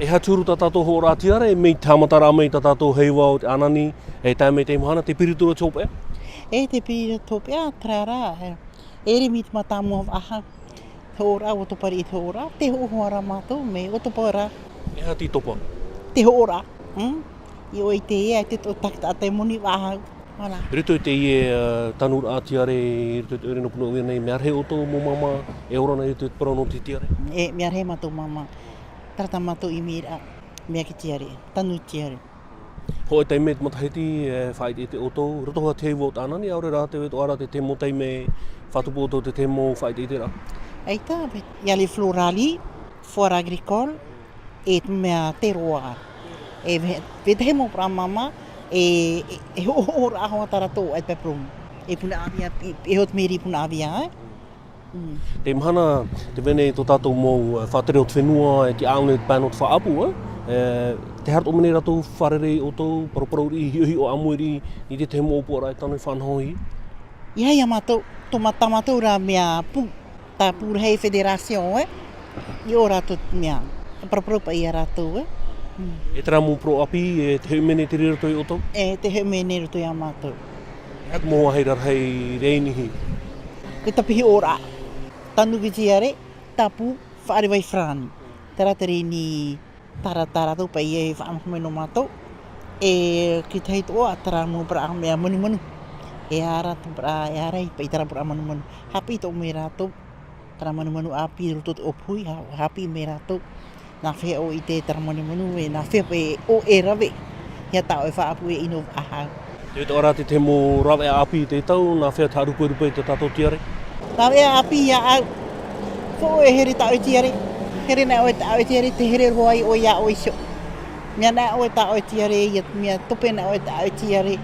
ha tūru tā tātou ho rātiara, mei tāmatara mei tā tātou heiwa o te anani, tā mei te mahana, te piritura tōpea? Te piritura tōpea, trārā. Ere mit matamu of aha. Te ora o topari te ora, te hoara mātou, me o topara. Ha ti topa? Te ora. I oi te ea, te tō takta te moni wahau. Rito te ie tanu rātiare, rito te Mairie de Punaauia nei, me arhe o tō mō mama, e ora nei te parano te tiare? Me arhe mātou mama. Tata mātou I mira, mea ki tiare, tanu tiare. Ho e tei me te matahiti, whai te o tō, rito hoa te heiwa o tānani, aure rā te weto ara te temo tei me whatupu o tō te temo whai te rā. Eita, Jardins Florale, fleur agricole, e mea te roa. E te hemo pra mama, e hoora ahoa tarato e peprum. E Punaauia, e hot Mairie de Punaauia, Te mahana, te vene tō tātou mō whātere o te whenua, ki aune te pāno te whaapu, te harat o mene rato wharere o tō paraparori hiuhi o amuiri I te hemo opu ara e tānui whanhohi? Ia mātou, tō matamātou rā mea tā pūrahei federation, I o rātou mea, paraparopa I a rātou, E tera mō pro api, te heu mene te rira toi o tō? Te heu mene rira toi a mātou. Hat mō hei rarhei reinihi? Ke tapihi ora. Tanu ki tiare, tapu, whaare vai whrani. Tera te reini taratara tau pai e whaamahumai no mātou. E ki te heitoa, tera mō pra mea manu manu. E ara tu pra, e ara I pai tera pra manu manu. Hapi tō me rātou. Tera manu manu api roto te opui, hapi me rātou. Nā whea o I te tera manu manu, e nā whea pe o e rawe. Hea tau e whaapu e ino ahau. Te weto ara te temo rawe a api te tau, nā whea tā rupu te tātou tiare? Nā whea api ia au. Ko e here tau e tiare. Here nā o e tau e tiare, te here roa I o ia o iso. Mea nā o e tau e tiare, ia mea tope nā o e tau e tiare.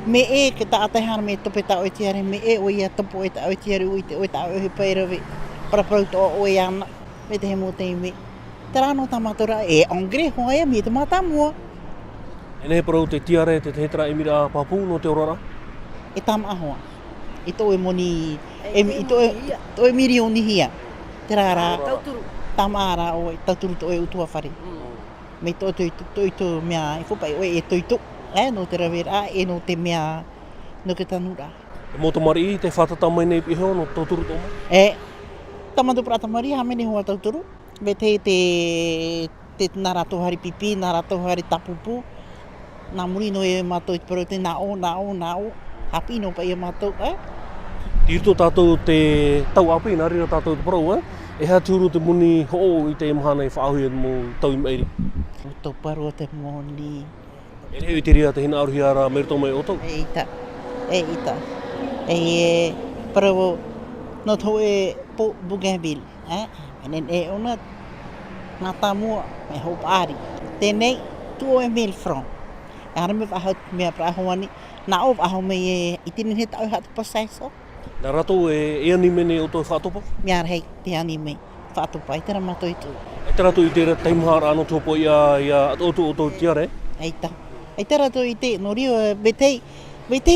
Me e ke tā ataihana me tope tau e tiare, me e o ia topo e tau e tiare, o e tau e pai rawe. Paraparauto o e ana, me te he mō te ime. Te rāno tā mātora e ongre, hoa e me te mātamua. E nehe parau te tiare, te hetera emira a papu no te orara? E tama ahoa. I tō e moni, I tō e mirioni hia. Te rārā, tama ara o e tauturu tō e utua whare. Me tō tō mea, e whupai o e toitu. No te rawera, e no te mea, no ke tanura. E mō Mardi, te whatata mai nei piho no tauturu tō mai? Tamatu prata Mardi, ha mene hoa tauturu. Me te nā rātou hari pipi, nā rātou hari tapupu. Nā muri no e mātou I te parau te nā o. Hapi no pa I mātou, Tirto tātou te tau api, nā rira tātou te parau, E hea tūru te muni ho'o I te mahana I whaahui mō tau I Mairie? O tō paru te moni. E reo I te ria te hina aruhi ara Mairie tō mai o tau? E ita. E parau no tō e po Bougainville, Enen e ona ngā tāmua me hau pāri. Tēnei, tu o e 1000 francs. E hara me wahau mea prahoani, nā o wahau me I tinin he tau hatu pasaiso. Nā rato e ani mene o tō whātopa? Mea rei, te ani me whātopa, I tera mato I tū. E te rato I te taimahara anō tōpo ia o tō tiare? Eita. E te rato I te, no rio, betei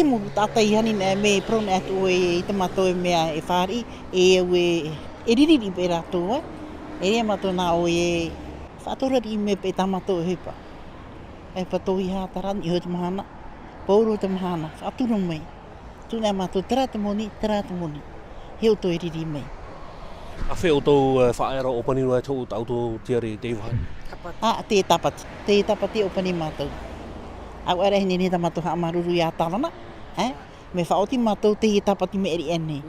mo tātai hani me prone atu I te mato e mea e whāri, e ririri pe rato, E rea mato nā o e whātorari me pe tamato e hepa. E pato I hātarani, I ho te mahana, pauro te mahana, whāturo mei. Tūnei mato, tera te moni. Heo to e riri mei. A whea o tau whaera o panirua e tau tau tō tiare te iwahai? Te tapati. Te tapati o pani mātou. Au ara hene ta mātou haa maruru I a tāwana. Me whaoti mātou te tapati me eri ene.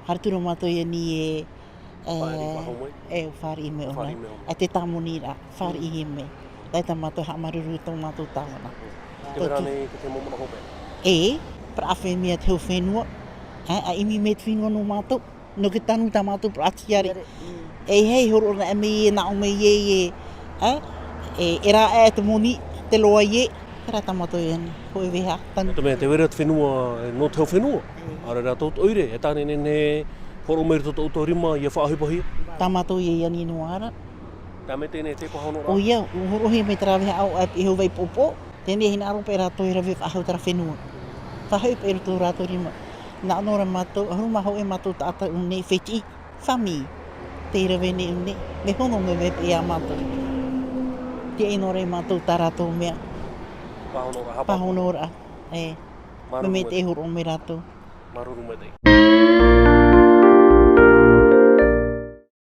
Haraturo mātou I ni whāri I me ona. Te tāmoni rā, whāri I me. Dai ta mātou haa maruru tō mātou tāwana. Te mera nei te te momona hope? Pra awhi mea te hau whenua. A imi me te whenua no mātou. No ke tanu ta mātou pra atiare. Hei horo na me na o me e rā te moni, te loa Tera ta mātou e ane. Hoi weha. Te wera te whenua, no te hau whenua. Ara rā tōt oire, e tāne ne horo meru tōt auto rima I a whaahupahia. Tā mātou e ani no ara. Tā me tēnei te pahono rā? O ia, horohi me tera weha au e hau wei popo. Tēnei hina aro pe rātou I rawe whaahau tera whenua. Whahau pe rātou rātou rima. Nā anora mātou, haruma hau e mātou tāta une wheti, whami. Te rawe ne une, me hono me pe a mātou. te ino re mātou tā rātou mea. Pahonora, hapa. Pahonora. E. Maruru Me me te horo me rātou. Maruru me te.